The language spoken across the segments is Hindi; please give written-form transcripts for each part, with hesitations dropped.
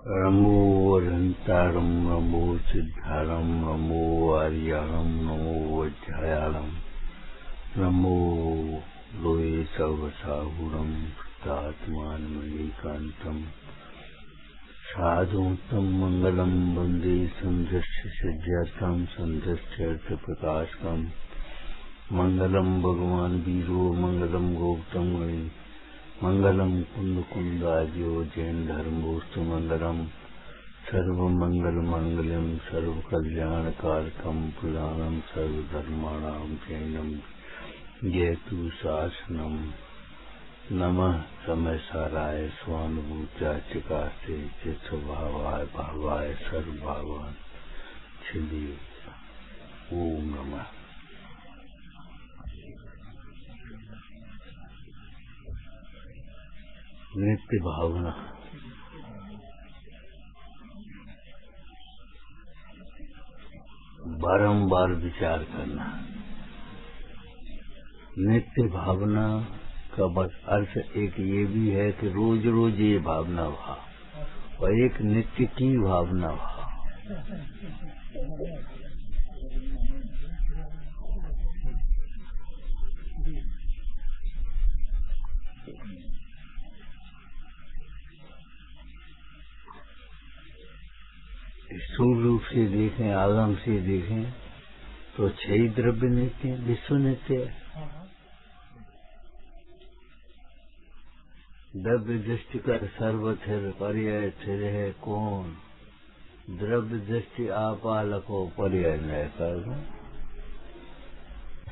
नमो अनंतारं नमो सिद्धारं नमो आर्याणं नमो वज्रायाणं नमो लोये सर्वसाहुरं तात्मानमणिकान्तं साधुतं मंगलं वन्दे सन्ध्यस्य सिद्ध्यर्थं सन्ध्यस्त्यर्थप्रकाशकं मंगलम भगवान वीरो मंगलम गौतम गणि मंगलम कुंद कुंदाज्यो जैन धर्मोस्तु मंगलम सर्व मंगल मंगलम सर्व कल्याण कारकम पुराणम सर्वधर्माणां जैनम जयतु शासनम नमः समय साराय स्वानुभूत्या चिकास्ते चित्स्वभावाय भावाय सर्वभावान छिलिए ओम नमः। नित्य भावना बारंबार विचार करना। नित्य भावना का अर्थ एक ये भी है कि रोज रोज ये भावना भा और एक नित्य की भावना भा। स्थूल रूप से देखें, आगम से देखें तो 6 द्रव्य नित्य है, विश्व नित्य है। द्रव्य दृष्टि कर सर्वथिर पर्याय थिर है कौन, द्रव्य दृष्टि आपालको पर्याय न कर।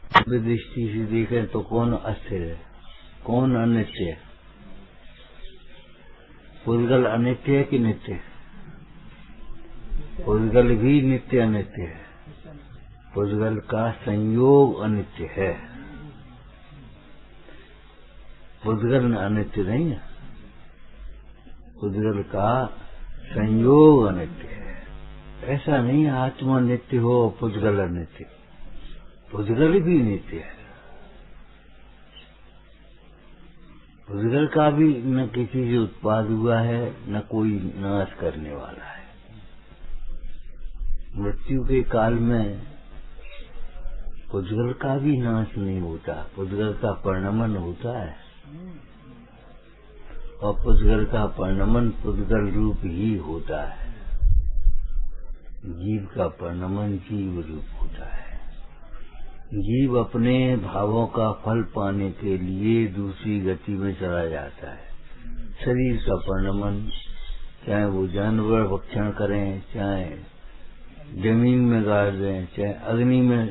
द्रव्य दृष्टि से देखें तो कौन अस्थिर है, कौन अनित्य है। पुद्गल अनित्य है कि नित्य है? पुद्गल भी नित्य अनित्य है। पुद्गल का संयोग अनित्य है, पुद्गल अनित्य नहीं है। पुद्गल का संयोग अनित्य है। ऐसा नहीं आत्मा नित्य हो पुद्गल अनित्य, पुद्गल भी नित्य है। पुद्गल का भी न किसी से उत्पाद हुआ है न कोई नाश करने वाला है। मृत्यु के काल में पुद्गल का भी नाश नहीं होता, पुद्गल का परिणमन होता है और पुद्गल का परिणमन पुद्गल रूप ही होता है। जीव का परिणमन जीव रूप होता है। जीव अपने भावों का फल पाने के लिए दूसरी गति में चला जाता है। शरीर का परिणमन, चाहे वो जानवर भक्षण करें, चाहे जमीन में गाड़ दें, चाहे अग्नि में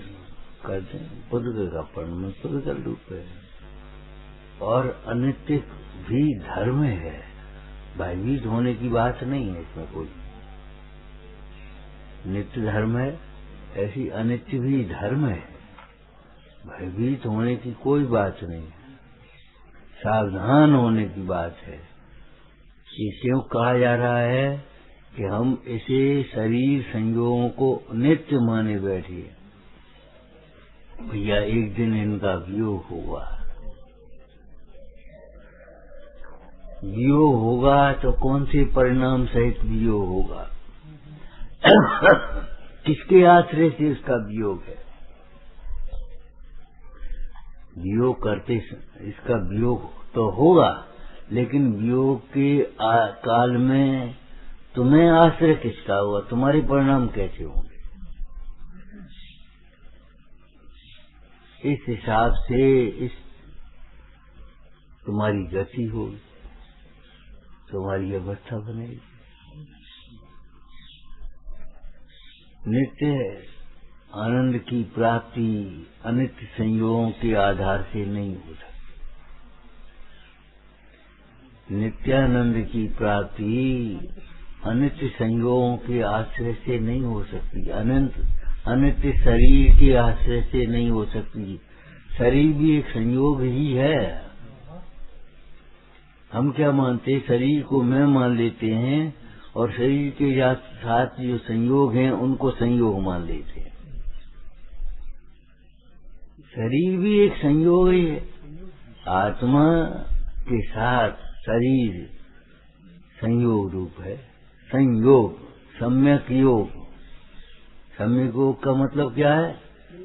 कर दें, पुद्गल का परिणमन पुद्गल रूप है। और अनित्य भी धर्म है, भयभीत होने की बात नहीं है इसमें कोई। नित्य धर्म है, ऐसी अनित्य भी धर्म है, भयभीत होने की कोई बात नहीं है, सावधान होने की बात है। ये क्यों कहा जा रहा है कि हम इसे शरीर संयोगों को नित्य माने बैठे। भैया एक दिन इनका वियोग होगा, वियोग होगा तो कौन से परिणाम सहित वियोग होगा, किसके आश्रय से इसका वियोग है। वियोग करते इसका वियोग तो होगा, लेकिन वियोग के काल में तुम्हें आश्रय किसका हुआ, तुम्हारे परिणाम कैसे होंगे। इस हिसाब से इस तुम्हारी गति होगी, तुम्हारी अवस्था बनेगी। नित्य आनंद की प्राप्ति अनित्य संयोगों के आधार से नहीं हो सकती। नित्यानंद की प्राप्ति अनित्य संयोगों के आश्रय से नहीं हो सकती, अनित्य शरीर के आश्रय से नहीं हो सकती। शरीर भी एक संयोग ही है। हम क्या मानते, शरीर को मैं मान लेते हैं और शरीर के साथ जो संयोग हैं उनको संयोग मान लेते हैं। शरीर भी एक संयोग ही है। आत्मा के साथ शरीर संयोग रूप है, संयोग, सम्यक योग। सम्यक योग का मतलब क्या है?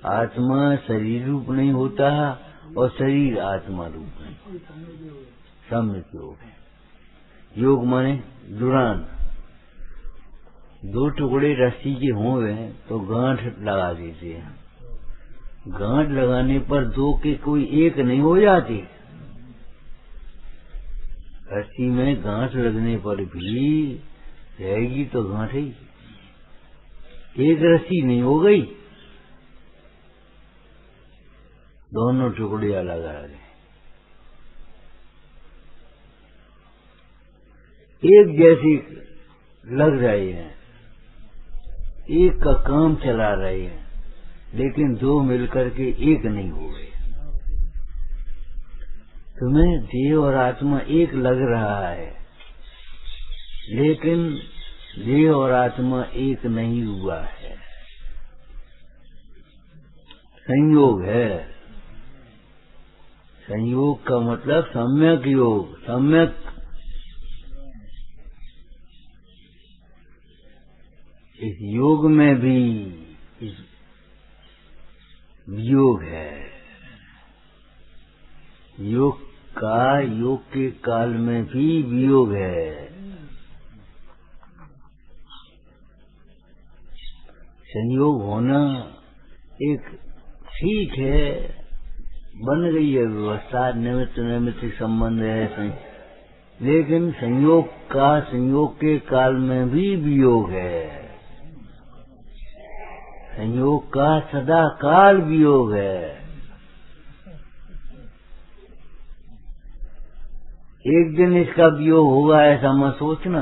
आत्मा शरीर रूप नहीं होता और शरीर आत्मा रूप नहीं। सम्यक योग है। योग माने जुड़ान। दो टुकड़े रस्सी के होंगे तो गांठ लगा देते हैं। गांठ लगाने पर दो के कोई एक नहीं हो जाती। रस्सी में गांठ लगने पर भी रहेगी तो गांठ ही, एक रस्सी नहीं हो गई। दोनों टुकड़े अलग अलग हैं। एक जैसी लग रहे हैं, एक का काम चला रहे हैं, लेकिन दो मिलकर के एक नहीं हो गए। तुम्हें देह और आत्मा एक लग रहा है, लेकिन देह और आत्मा एक नहीं हुआ है। संयोग है। संयोग का मतलब सम्यक योग। सम्यक इस योग में भी इस वियोग है। योग के काल में भी वियोग है। संयोग होना एक ठीक है, बन गई है व्यवस्था, निमित्त नैमित्तिक संबंध है, लेकिन संयोग के काल में भी वियोग है। संयोग का सदा काल वियोग है। एक दिन इसका वियोग होगा ऐसा मत सोचना,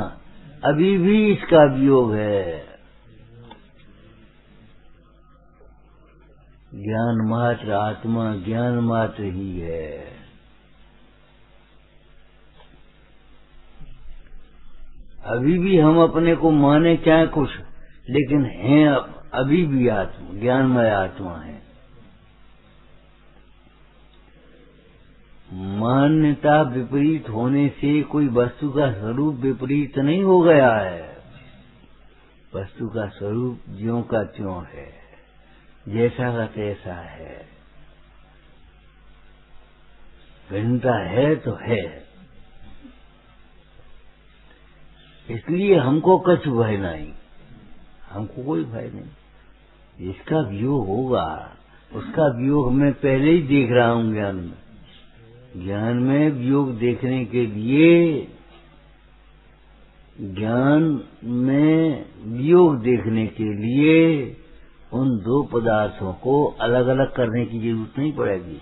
अभी भी इसका वियोग है। ज्ञान मात्र आत्मा ज्ञान मात्र ही है। अभी भी हम अपने को माने चाहे कुछ, लेकिन हैं अभी भी आत्मा, ज्ञानमय आत्मा है। मान्यता विपरीत होने से कोई वस्तु का स्वरूप विपरीत नहीं हो गया है। वस्तु का स्वरूप ज्यों का त्यों है, जैसा का तैसा है। भिन्नता है तो है, इसलिए हमको कुछ भय नहीं, हमको कोई भय नहीं। जिसका वियोग होगा उसका वियोग मैं पहले ही देख रहा हूँ। ज्ञान में वियोग देखने के लिए, ज्ञान में वियोग देखने के लिए उन दो पदार्थों को अलग अलग करने की जरूरत नहीं पड़ेगी।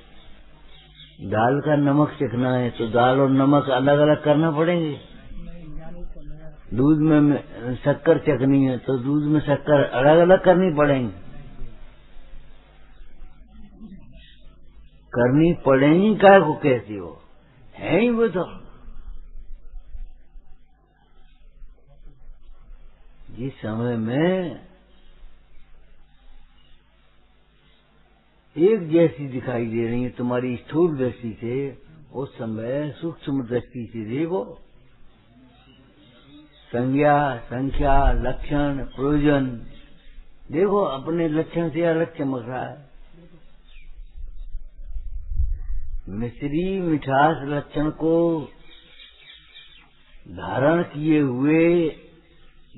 दाल का नमक चखना है तो दाल और नमक अलग अलग करना पड़ेंगे। दूध में शक्कर चखनी है तो दूध में शक्कर अलग अलग करनी पड़ेंगी। करनी पड़ेगी, काय को कहती हो, है ही वो तो। जिस समय में एक जैसी दिखाई दे रही है तुम्हारी स्थूल दृष्टि से, उस समय सूक्ष्म दृष्टि से देखो। संज्ञा, संख्या, लक्षण, प्रयोजन देखो, अपने लक्षण से अलग चमक रहा है। मिश्री मिठास लक्षण को धारण किए हुए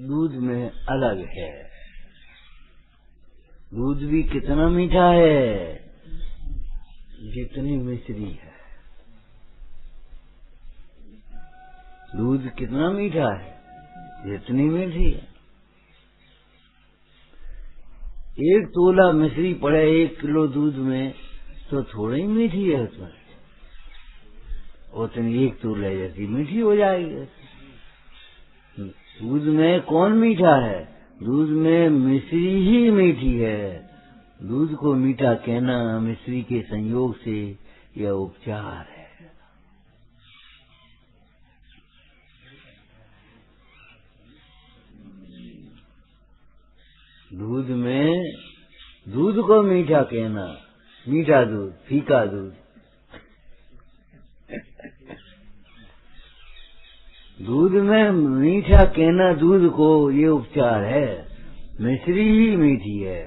दूध में अलग है। दूध भी कितना मीठा है जितनी मिश्री है। दूध कितना मीठा है जितनी मीठी है। एक तोला मिश्री पड़े 1 किलो दूध में तो थोड़ी मीठी है उसमें, उतनी 1 तोले जैसी मीठी हो जाएगी। दूध में कौन मीठा है? दूध में मिश्री ही मीठी है। दूध को मीठा कहना मिश्री के संयोग से यह उपचार है। दूध में दूध को मीठा कहना, मीठा दूध, फीका दूध। दूध में मीठा कहना दूध को ये उपचार है। मिश्री ही मीठी है,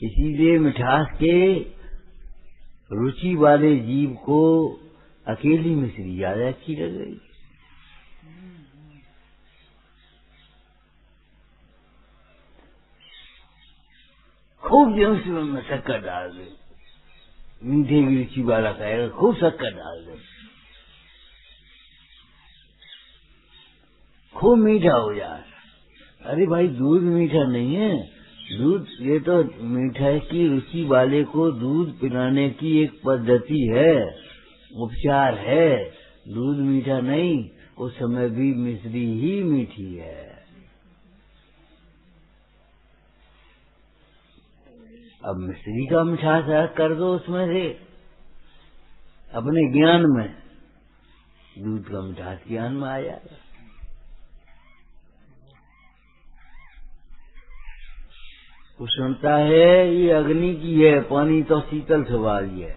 इसीलिए मिठास के रुचि वाले जीव को अकेली मिश्री ज्यादा अच्छी लग रही। खूब जो उसमें शक्कर डाल दे, मीठे की रुचि वाला कहेगा खूब शक्कर डाल दे, खूब मीठा हो जाए। अरे भाई दूध मीठा नहीं है, दूध ये तो मिठाई की रुचि वाले को दूध पिलाने की एक पद्धति है, उपचार है। दूध मीठा नहीं, उस समय भी मिश्री ही मीठी है। अब मिश्री का मिठास कर दो उसमें से अपने ज्ञान में, दूध का मिठास ज्ञान में आ जाएगा। उष्णता है ये अग्नि की है, पानी तो शीतल स्वभाव है।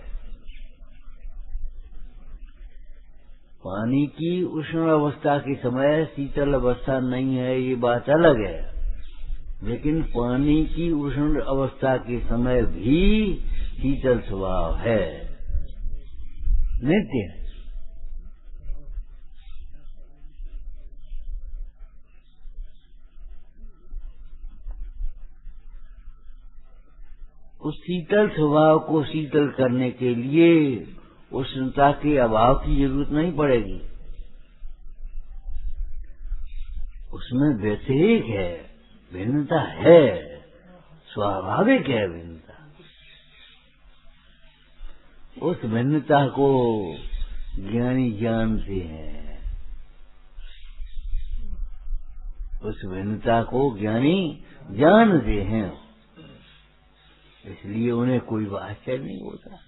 पानी की उष्ण अवस्था के समय शीतल अवस्था नहीं है, ये बात अलग है, लेकिन पानी की उष्ण अवस्था के समय भी शीतल स्वभाव है, नित्य है। उस शीतल स्वभाव को शीतल करने के लिए उष्णता के अभाव की जरूरत नहीं पड़ेगी। उसमें वैसेहिक है, भिन्नता है, स्वाभाविक है भिन्नता। उस भिन्नता को ज्ञानी जानते हैं, उस भिन्नता को ज्ञानी जानते हैं, इसलिए उन्हें कोई आश्चर्य नहीं होता।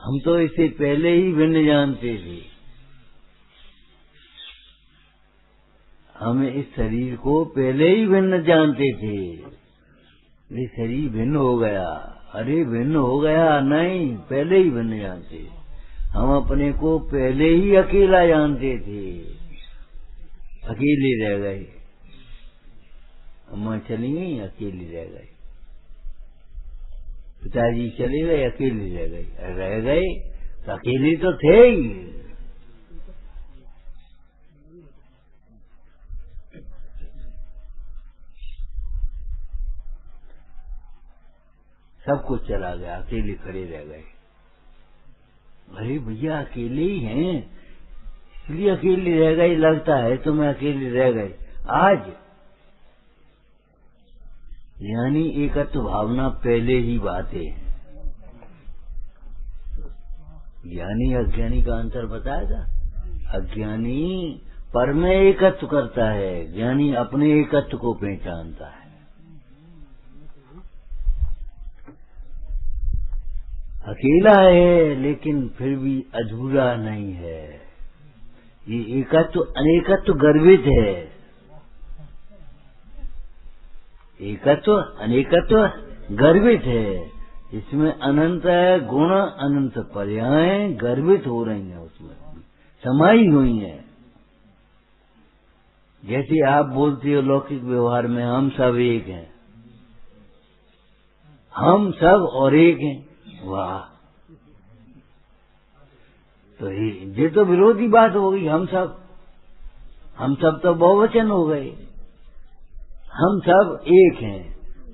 हम तो इससे पहले ही भिन्न जानते थे, हम इस शरीर को पहले ही भिन्न जानते थे। ये शरीर भिन्न हो गया, अरे भिन्न हो गया नहीं, पहले ही भिन्न जानते। हम अपने को पहले ही अकेला जानते थे, अकेले रह गए। अम्मा चली गई, अकेली रह गई। पिताजी चले गए, अकेली रह गई। रह गए तो अकेले तो थे ही। सब कुछ चला गया, अकेले खड़े रह गए। अरे भैया अकेले ही हैं, इसलिए अकेले रह गए लगता है, तो मैं अकेले रह गए। आज यानी एकत्व भावना पहले ही बातें हैं। ज्ञानी अज्ञानी का अंतर बताया था। अज्ञानी पर में एकत्व करता है, ज्ञानी अपने एकत्व को पहचानता है। अकेला है लेकिन फिर भी अधूरा नहीं है। ये एकत्व अनेकत्व गर्वित है, एकत्व अनेकत्व गर्वित है। इसमें अनंत गुण अनंत पर्याय गर्वित हो रही हैं, उसमें समाई हुई हैं। जैसे आप बोलते हो लौकिक व्यवहार में हम सब एक हैं, हम सब और एक हैं। वाह, तो ये तो विरोधी बात हो गई। हम सब तो बहुवचन हो गए। हम सब एक हैं,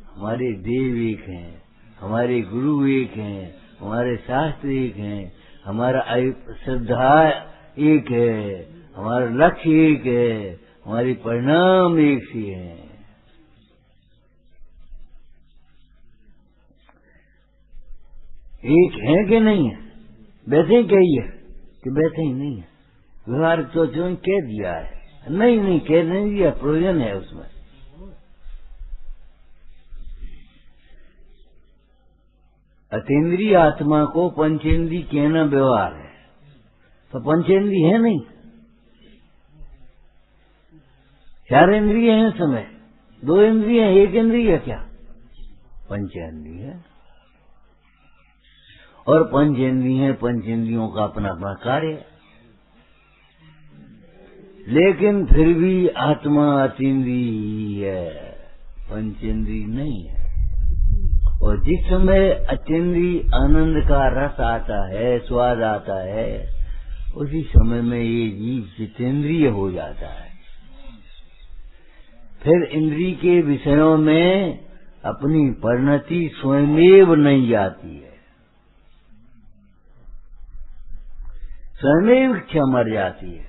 हमारे देव एक हैं, हमारे गुरु एक हैं, हमारे शास्त्र एक हैं, हमारा श्रद्धा एक है, हमारा लक्ष्य एक है, हमारे परिणाम एक से हैं। एक है कि नहीं है? वैसे ही कहिए कि वैसे ही नहीं है। व्यवहार तो जो कह दिया है, नहीं कह नहीं दिया, प्रयोजन है उसमें। अतीन्द्रिय आत्मा को पंचेंद्री कहना व्यवहार है, तो पंचेंद्री है नहीं। चार इंद्रिय हैं समय, दो इंद्रिय है, एक इंद्रिय है क्या? पंचेंद्रिय है। और पंचेंद्रिय, पंचेंद्रियों का अपना अपना कार्य, लेकिन फिर भी आत्मा अतीन्द्रिय है, पंचेंद्रिय नहीं है। और जिस समय अतीन्द्रिय आनंद का रस आता है, स्वाद आता है, उसी समय में ये जीव जितेंद्रिय हो जाता है। फिर इंद्रिय के विषयों में अपनी परिणति स्वयमेव नहीं जाती है, स्वयमेव इच्छा मर जाती है।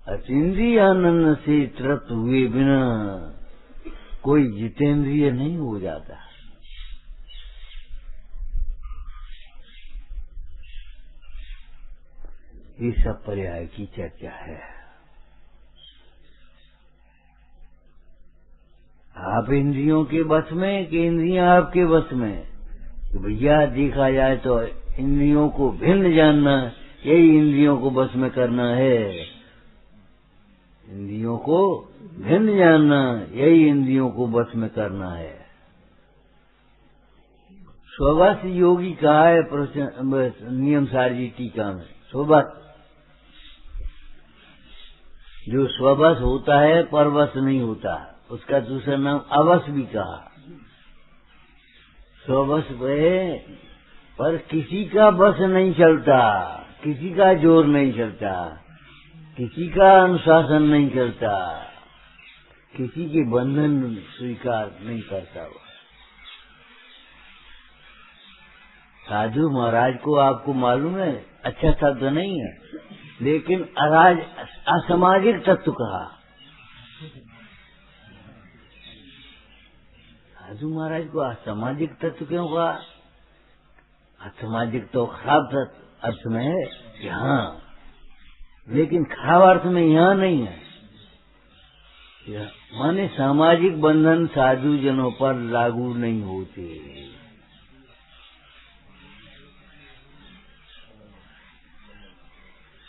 अतीन्द्रिय आनंद से तृप्त हुए बिना कोई जितेंद्रिय नहीं हो जाता। ये सब पर्याय की चर्चा है। आप इंद्रियों के बस में कि इंद्रियां आपके बस में? तो भैया देखा जाए तो इंद्रियों को भिन्न जानना, यही इंद्रियों को बस में करना है। इंद्रियों को भिन्न जानना, यही इंद्रियों को बस में करना है। स्वबस योगी कहा है नियम सारजी टीका में। स्वबस, जो स्वबस होता है परवश नहीं होता, उसका दूसरा नाम अवश भी कहा। स्वबस पर किसी का बस नहीं चलता, किसी का जोर नहीं चलता, किसी का अनुशासन नहीं चलता, किसी के बंधन स्वीकार नहीं करता। साधु महाराज को आपको मालूम है, अच्छा शब्द नहीं है, लेकिन असामाजिक तत्व कहा। साधु महाराज को असामाजिक तत्व क्यों कहा? असामाजिक तो खराब अर्थ में है यहाँ, लेकिन खराब अर्थ में यहाँ नहीं है। माने सामाजिक बंधन साधु जनों पर लागू नहीं होते।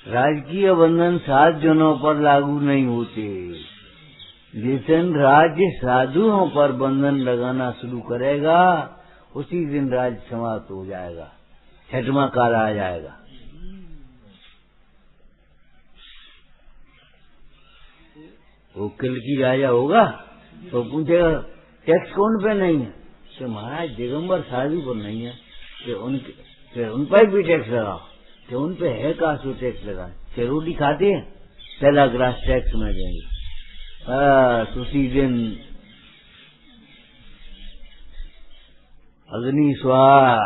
राजकीय बंधन साधु जनों पर लागू नहीं होते। जिस दिन राज्य साधुओं पर बंधन लगाना शुरू करेगा, उसी दिन राज्य समाप्त हो जाएगा, छठवां काल आ जाएगा। वो किल की राजा होगा तो पूछेगा टैक्स कौन पे नहीं है? कि महाराज दिगंबर साधु पर नहीं है, कि उन पर भी टैक्स लगाओ। कि उन पे है का सो टैक्स लगाए? कि रोटी खाते हैं, पहला ग्रास टैक्स में देंगे। उसी दिन अग्नि स्वाहा,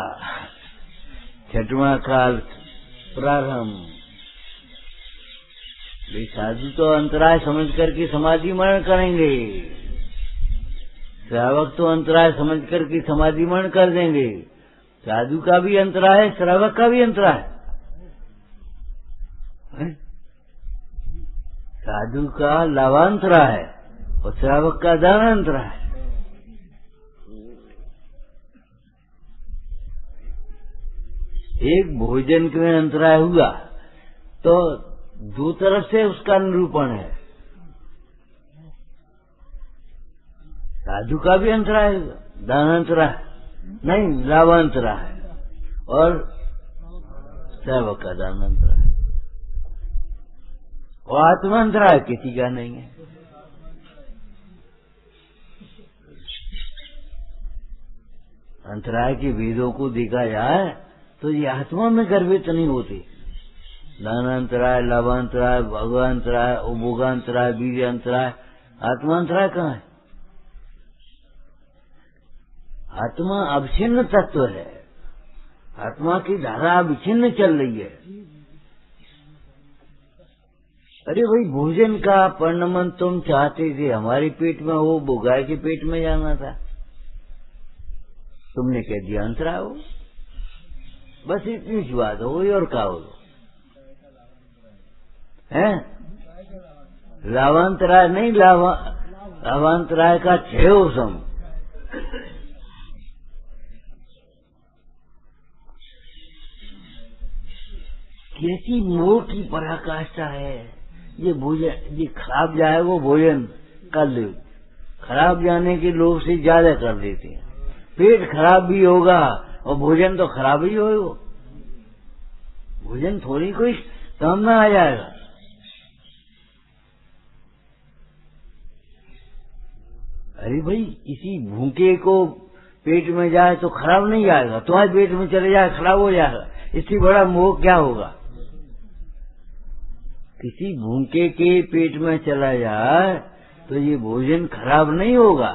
छठवां काल प्रारंभ। साधु तो अंतराय समझ करके समाधि मरण करेंगे, श्रावक तो अंतराय समझ करके समाधि मरण कर देंगे। साधु का भी अंतराय है, श्रावक का भी अंतराय है। साधु का लाभांतरा है और श्रावक का दानांतरा है। एक भोजन में अंतराय हुआ तो दो तरफ से उसका निरूपण है। साधु का भी अंतराय है, दानांतरा नहीं, लाभांतरा है, और श्रावक का दानांतरा है। और आत्मांतरा किसी का नहीं है। अंतराय के वेदों को देखा जाए तो ये आत्मा में गर्भित नहीं होते। दानांतराय, लाभांतराय, भगवांतराय, उपभोगांतराय, वीर्यांतराय, आत्मांतराय कहाँ है? आत्मा अविच्छिन्न तत्व है, आत्मा की धारा अविच्छिन्न चल रही है। अरे भाई, भोजन का परिणमन तुम चाहते थे हमारे पेट में हो, वो गाय के पेट में जाना था, तुमने कह दिया अंतराय हो। बस इतनी सी बात हो गई, और क्या हो है? लाभांतराय नहीं, लाभांतराय का क्षय हो सम। कैसी मोह की पराकाष्ठा है। ये भोजन, ये खराब जाए वो भोजन कर ले, खराब जाने के लोग से ज्यादा कर देते हैं। पेट खराब भी होगा और भोजन तो खराब ही होगा। भोजन थोड़ी कोई काम में आ जाएगा। अरे भाई, किसी भूखे को पेट में जाए तो खराब नहीं जाएगा, तुम्हारे पेट में चले जाए खराब हो जाएगा। इससे बड़ा मोह क्या होगा? किसी भूखे के पेट में चला जाए तो ये भोजन खराब नहीं होगा।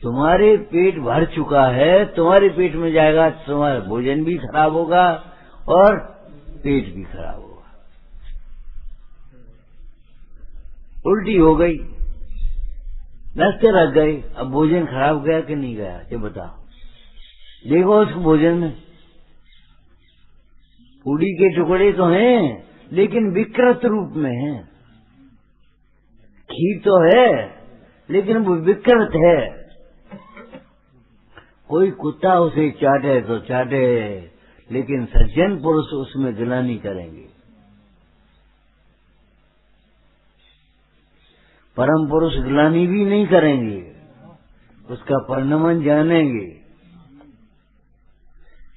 तुम्हारे पेट भर चुका है, तुम्हारे पेट में जाएगा, तुम्हारा भोजन भी खराब होगा और पेट भी खराब होगा। उल्टी हो गई, रास्ते रख गए, अब भोजन खराब गया कि नहीं गया ये बताओ। देखो उस भोजन में पूड़ी के टुकड़े तो हैं लेकिन विकृत रूप में हैं। खीर तो है लेकिन वो विकृत है। कोई कुत्ता उसे चाटे तो चाटे, लेकिन सज्जन पुरुष उसमें गिलानी करेंगे। परम पुरुष गिलानी भी नहीं करेंगे, उसका परिणमन जानेंगे।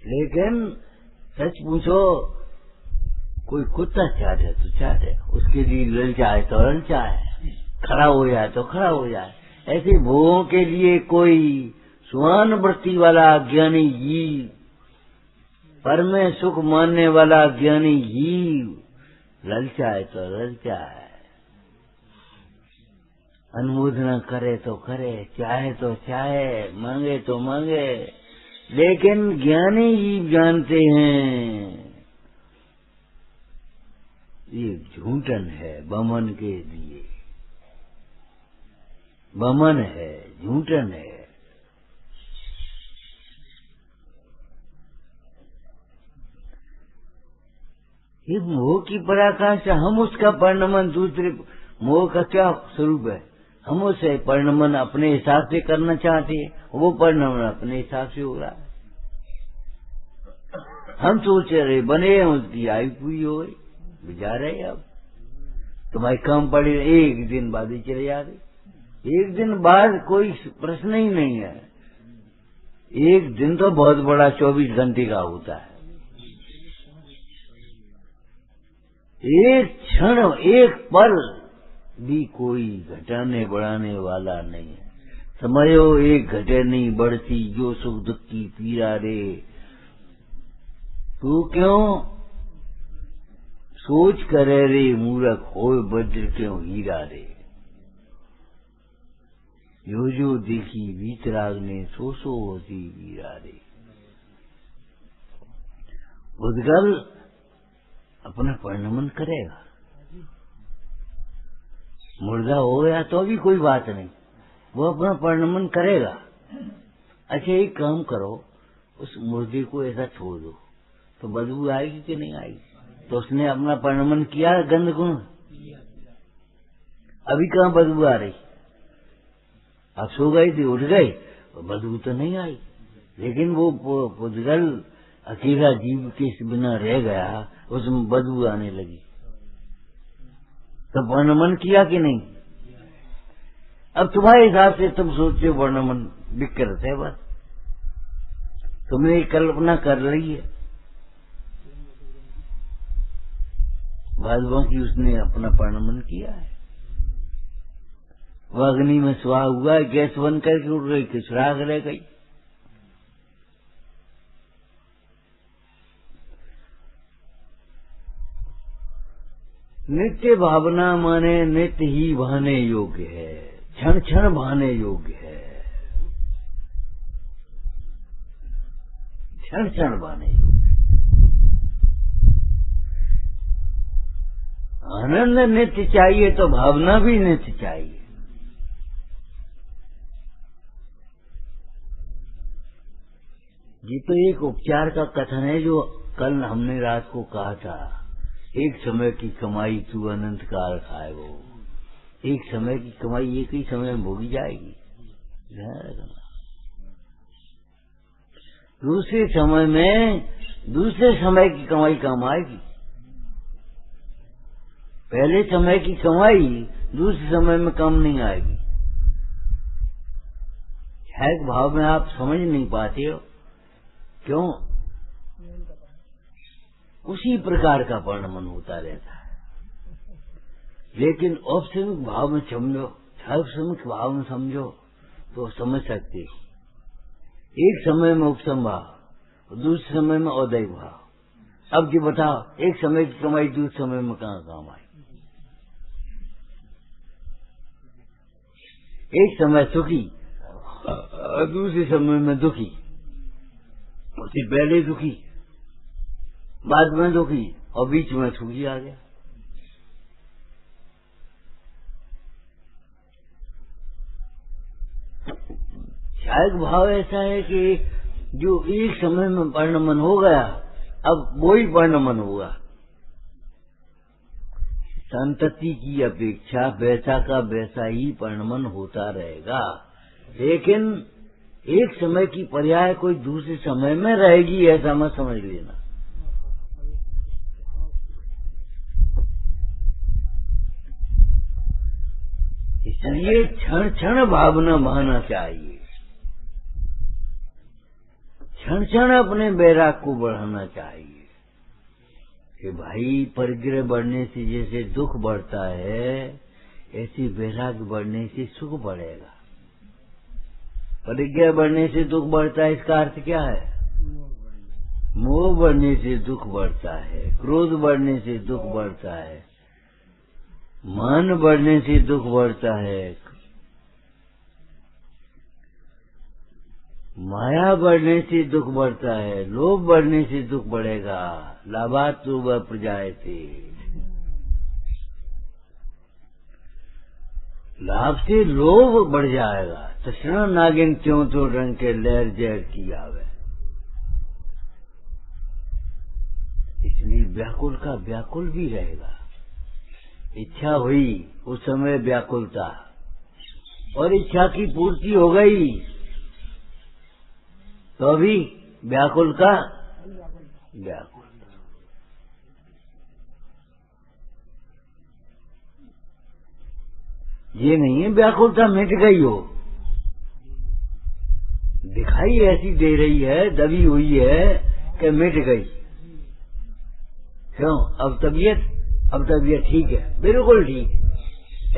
लेकिन सच पूछो, कोई कुत्ता चाटे तो चाटे, उसके लिए ललचाए तो ललचाए, खड़ा हो जाए तो खड़ा हो जाए। ऐसे भोगों के लिए कोई सुहान वृत्ति वाला ज्ञानी जीव, पर में सुख मानने वाला ज्ञानी जीव ललचाए तो ललचाए, अनुमोदना करे तो करे, चाहे तो चाहे, मांगे तो मांगे। लेकिन ज्ञानी जीव जानते हैं ये झूठन है, बमन के लिए बमन है, झूठन है। ये मोह की पराकाष्ठा, हम उसका परिणमन दूसरे मोह का क्या स्वरूप है? हम उसे परिणमन अपने हिसाब से करना चाहते हैं, वो परिणमन अपने हिसाब से हो रहा है। हम सोच रहे बने उसकी आयु पूरी हो गई, जा रहे अब तुम्हारे काम पड़े, एक दिन बाद ही चले जा रहे। एक दिन बाद कोई प्रश्न ही नहीं है। एक दिन तो बहुत बड़ा 24 घंटे का होता है। एक क्षण, एक पल भी कोई घटाने बढ़ाने वाला नहीं है। समझो एक घटे नहीं बढ़ती जो सुख दुख की पीड़ा रे, तू क्यों सोच करे रे मूर्ख, होए वज्र क्यों हीरा रे। जो जो देखी वीतराग ने सो सो होती वीरा रे। उद्गल अपना परिणमन करेगा। मुर्दा हो गया तो भी कोई बात नहीं, वो अपना परिणमन करेगा। अच्छा एक काम करो, उस मुर्दे को ऐसा छोड़ दो तो बदबू आएगी कि नहीं आएगी? तो उसने अपना परिणमन किया गंध गुण, अभी कहाँ बदबू आ रही? अब सो गई थी, उठ गई, बदबू तो नहीं आई। लेकिन वो पुद्गल अकेला जीव के बिना रह गया, उसमें बदबू आने लगी, तो वर्णमन किया कि नहीं? अब तुम्हारे हिसाब से तुम सोचते हो वर्णमन विकृत है, बस तुमने कल्पना कर रही है। भाजपा की उसने अपना वर्णमन किया है। वह अग्नि में सुहा हुआ, गैस बन करके उड़ गई, खिचड़ाग रह गई। नित्य भावना माने नित्य ही भाने योग्य है, क्षण क्षण भाने योग्य है, क्षण क्षण भाने योग्य। आनंद नित्य चाहिए तो भावना भी नित्य चाहिए। ये तो एक उपचार का कथन है जो कल हमने रात को कहा था। एक समय की कमाई तू अनंत काल खाए, वो एक समय की कमाई एक ही समय में भोगी जाएगी। दूसरे समय में दूसरे समय की कमाई काम आएगी। पहले समय की कमाई दूसरे समय में काम नहीं आएगी। क्षयक भाव में आप समझ नहीं पाते हो, क्यों? उसी प्रकार का परिणमन होता रहता है। लेकिन औपसमिक भाव में समझो, औपसमिक भाव में समझो तो समझ सकते हो। एक समय में उपसम भाव, दूसरे समय में औदय भाव। अब जी बताओ, एक समय की कमाई दूसरे समय में कहाँ काम आई? एक समय सुखी और दूसरे समय में दुखी, उससे पहले दुखी, बाद में दुखी और बीच में सुखी आ गया। क्षयक भाव ऐसा है कि जो एक समय में परिणमन हो गया, अब वही परिणमन हुआ। संतति की अपेक्षा वैसा का वैसा ही परिणमन होता रहेगा, लेकिन एक समय की पर्याय कोई दूसरे समय में रहेगी, ऐसा मत समझ लेना। इसलिए क्षण क्षण भावना बहाना चाहिए, क्षण क्षण अपने वैराग को बढ़ाना चाहिए कि भाई परिग्रह बढ़ने से जैसे दुख बढ़ता है, ऐसे वैराग बढ़ने से सुख बढ़ेगा। परिग्रह बढ़ने से दुख बढ़ता है, इसका अर्थ क्या है? मोह बढ़ने से दुख बढ़ता है, क्रोध बढ़ने से दुख बढ़ता है, मान बढ़ने से दुख बढ़ता है, माया बढ़ने से दुख बढ़ता है, लोभ बढ़ने से दुख बढ़ेगा। लाभात तो वह प्रजायते, लाभ से लोभ बढ़ जाएगा। तृष्णा नागिन त्यों तो रंग के लहर जहर की आवे। इसलिए व्याकुल का व्याकुल भी रहेगा। इच्छा हुई, उस समय व्याकुलता, और इच्छा की पूर्ति हो गई तो अभी व्याकुल का व्याकुल। ये नहीं है व्याकुलता मिट गई हो, दिखाई ऐसी दे रही है, दबी हुई है कि मिट गई। क्यों? अब तबीयत ठीक है, बिल्कुल ठीक है,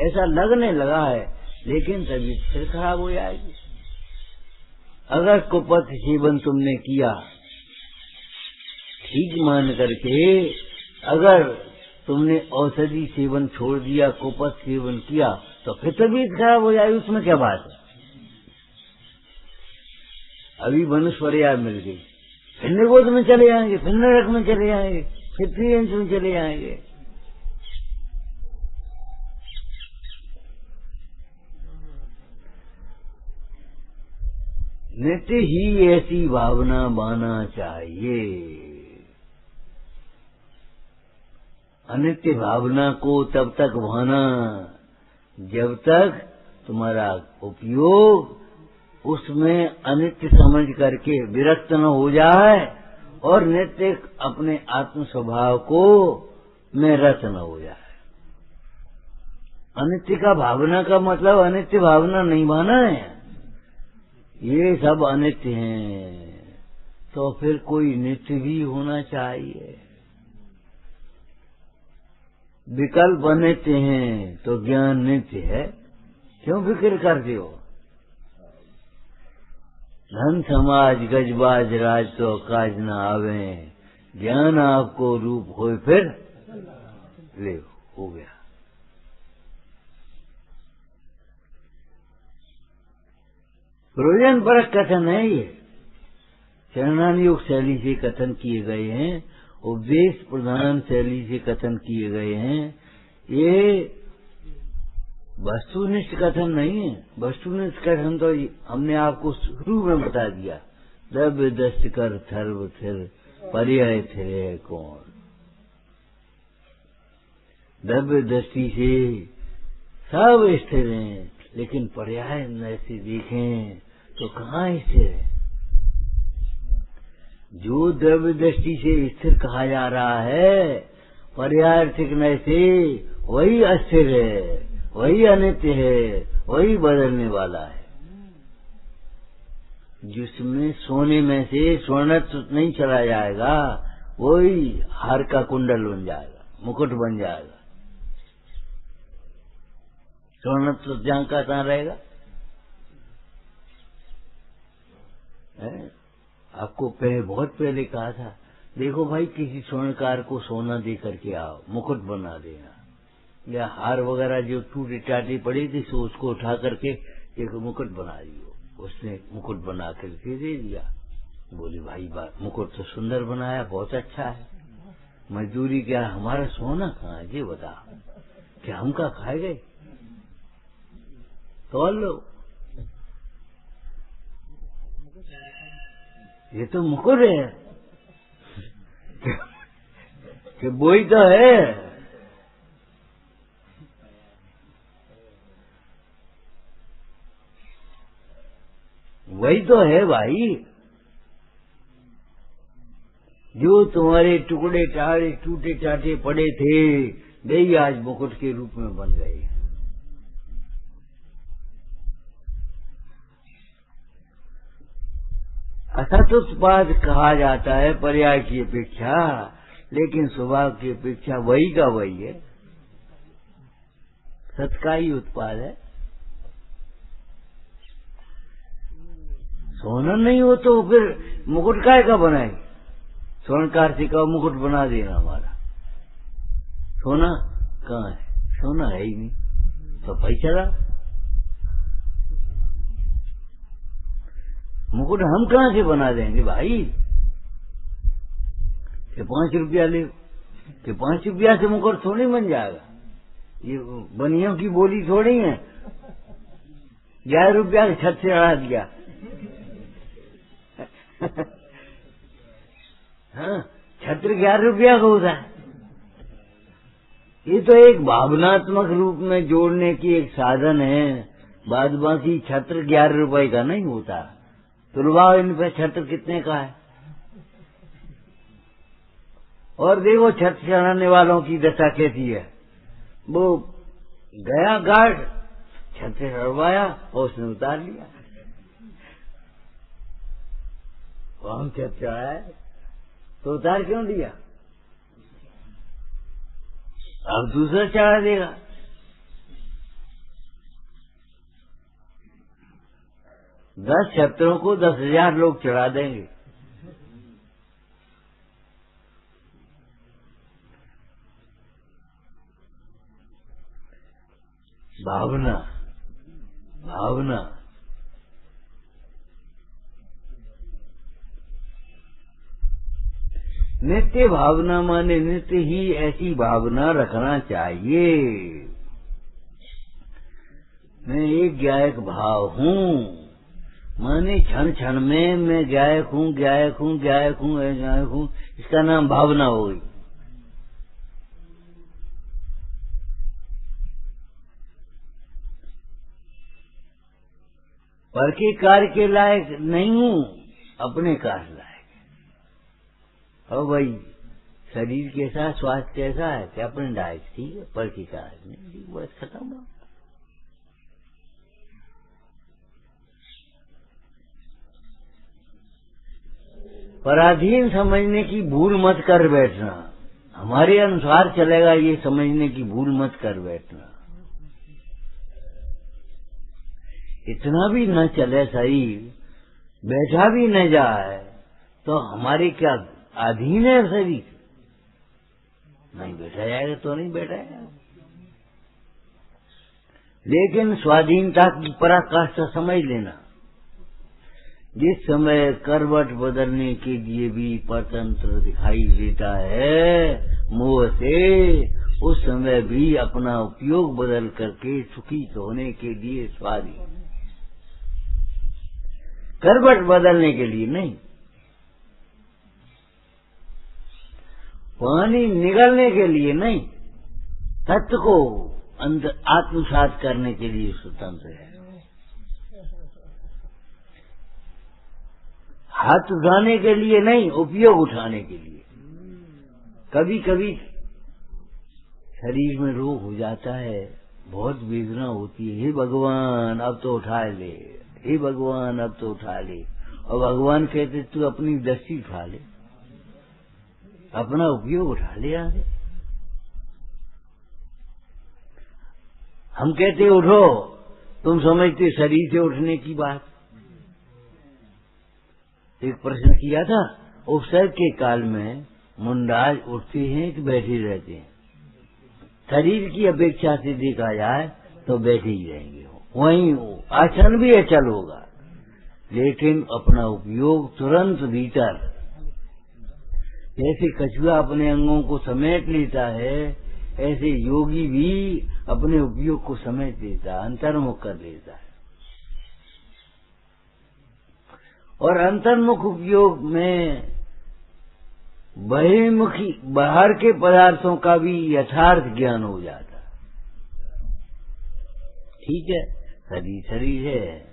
ऐसा लगने लगा है, लेकिन तबीयत फिर खराब हो जाएगी। अगर कुपथ सेवन तुमने किया ठीक मान करके, अगर तुमने औषधि सेवन छोड़ दिया, कुपथ सेवन किया, तो फिर तबीयत खराब हो जाएगी, उसमें क्या बात है? अभी मनुष्य मिल गई, फिर निगोद में चले जाएंगे, फिर नरक में चले जाएंगे, फिर त्रियंश में चले जाएंगे। नित्य ही ऐसी भावना बाना चाहिए। अनित्य भावना को तब तक भाना जब तक तुम्हारा उपयोग उसमें अनित्य समझ करके विरक्त न हो जाए और नित्य अपने आत्म स्वभाव को में रत न हो जाए। अनित्य का भावना का मतलब अनित्य भावना नहीं माना है, ये सब अनित्य हैं, तो फिर कोई नित्य भी होना चाहिए। विकल्प अनित्य हैं तो ज्ञान नित्य है, क्यों फिक्र करते हो? धन समाज गजबाज राज तो काज न आवे, ज्ञान आपको रूप होए फिर ले हो गया। प्रयोजन परक कथन है ये, चरणानुयोग शैली से कथन किए गए हैं, उपदेश प्रधान शैली से कथन किए गए हैं। ये वस्तुनिष्ठ कथन नहीं है। वस्तुनिष्ठ कथन तो हमने आपको शुरू में बता दिया, द्रव्य दस्त कर थर्व थिर पर्याय थिरे कौन। द्रव्य दृष्टि से सब स्थिर हैं, लेकिन पर्याय ऐसे देखें तो कहाँ स्थिर है? जो द्रव्य दृष्टि से स्थिर कहा जा रहा है, पर्याय टिकने से वही अस्थिर है, वही अनित्य है, वही बदलने वाला है। जिसमें सोने में से स्वर्ण नहीं चला जाएगा, वही हार का कुंडल बन जाएगा, मुकुट बन जाएगा। स्वर्ण तो जहां का तहां रहेगा। आपको बहुत पहले कहा था, देखो भाई किसी स्वर्णकार को सोना दे करके आओ, मुकुट बना देना, या हार वगैरह जो टूटे टाटे पड़े थे सो उसको उठा करके एक मुकुट बना दियो। उसने मुकुट बना करके दे दिया। बोले भाई बात मुकुट तो सुंदर बनाया, बहुत अच्छा है, मजदूरी क्या, हमारा सोना कहाँ है ये बता, क्या हम का खाए गए? तोल लो, ये तो मुकुट है कि वही तो है। वही तो है भाई, जो तुम्हारे टुकड़े टाड़े टूटे टाटे पड़े थे वे आज मुकुट के रूप में बन गए। असतोत्पाद कहा जाता है पर्याय की अपेक्षा, लेकिन स्वभाव की अपेक्षा वही का वही है, सत का ही उत्पाद है। सोना नहीं हो तो फिर मुकुट काय का बनाए? स्वर्णकार से कहो मुकुट बना देना हमारा। सोना कहाँ है? सोना है ही नहीं, तो पैसा ला। मुकुट हम कहाँ से बना देंगे भाई? कि 5 रुपया ले, कि 5 रुपया से मुकुट थोड़ी बन जाएगा। ये बनियों की बोली थोड़ी है। 11 रुपया के छत से अड़ा दिया हाँ, छत्र 11 रुपया का होता है। ये तो एक भावनात्मक रूप में जोड़ने की एक साधन है, बाद बाकी छत्र 11 रुपए का नहीं होता। तुलवाओ इन पे छत्र कितने का है। और देखो छत चढ़ाने वालों की दशा कैसी है। वो गया गार्ड, छत से चढ़वाया और उसने उतार लिया। वो हम छत चढ़ाए तो उतार क्यों दिया? अब दूसरा चढ़ा देगा। दस छत्रों को 10,000 लोग चढ़ा देंगे। भावना, भावना नित्य भावना माने नित्य ही ऐसी भावना रखना चाहिए। मैं एक गायक भाव हूँ, माने क्षण क्षण में मैं गायक हूँ, गायक हूँ, गायक हूँ, गायक हूँ, इसका नाम भावना हो गई। पर के कार्य के लायक नहीं हूँ, अपने कार्य लायक। और भाई शरीर कैसा, स्वास्थ्य कैसा है, क्या अपने डाइट ठीक है, पर की कार्य नहीं, बस खत्म हो। पराधीन समझने की भूल मत कर बैठना, हमारे अनुसार चलेगा ये समझने की भूल मत कर बैठना। इतना भी न चले सही, बैठा भी न जाए तो हमारे क्या अधीन है शरीर? नहीं बैठा जाएगा तो नहीं बैठा जाएगा। लेकिन स्वाधीनता की पराकाष्ठा समझ लेना, जिस समय करवट बदलने के लिए भी परतंत्र दिखाई देता है मोह से, उस समय भी अपना उपयोग बदल करके सुखी होने के लिए स्वाधीन, करवट बदलने के लिए नहीं, पानी निगलने के लिए नहीं, तत्व को अंदर आत्मसात करने के लिए स्वतंत्र है। हाथ उठाने के लिए नहीं, उपयोग उठाने के लिए। कभी कभी शरीर में रोग हो जाता है, बहुत वेदना होती है, हे भगवान अब तो उठा ले, हे भगवान अब तो उठा ले, और भगवान कहते तू अपनी दृष्टि उठा ले, अपना उपयोग उठा ले आगे। हम कहते उठो, तुम समझते शरीर से उठने की बात। एक प्रश्न किया था, उपसर्ग के काल में मुंडाज उठते हैं कि बैठे रहते हैं? शरीर की अपेक्षा से देखा जाए तो बैठे ही रहेंगे, वहीं आसन भी अचल होगा, लेकिन अपना उपयोग तुरंत भीतर, जैसे कछुआ अपने अंगों को समेट लेता है, ऐसे योगी भी अपने उपयोग को समेट लेता है, अंतर्मुख कर लेता है। और अंतर्मुख उपयोग में बहिर्मुखी बाहर के पदार्थों का भी यथार्थ ज्ञान हो जाता। ठीक है, शरीर शरीर है,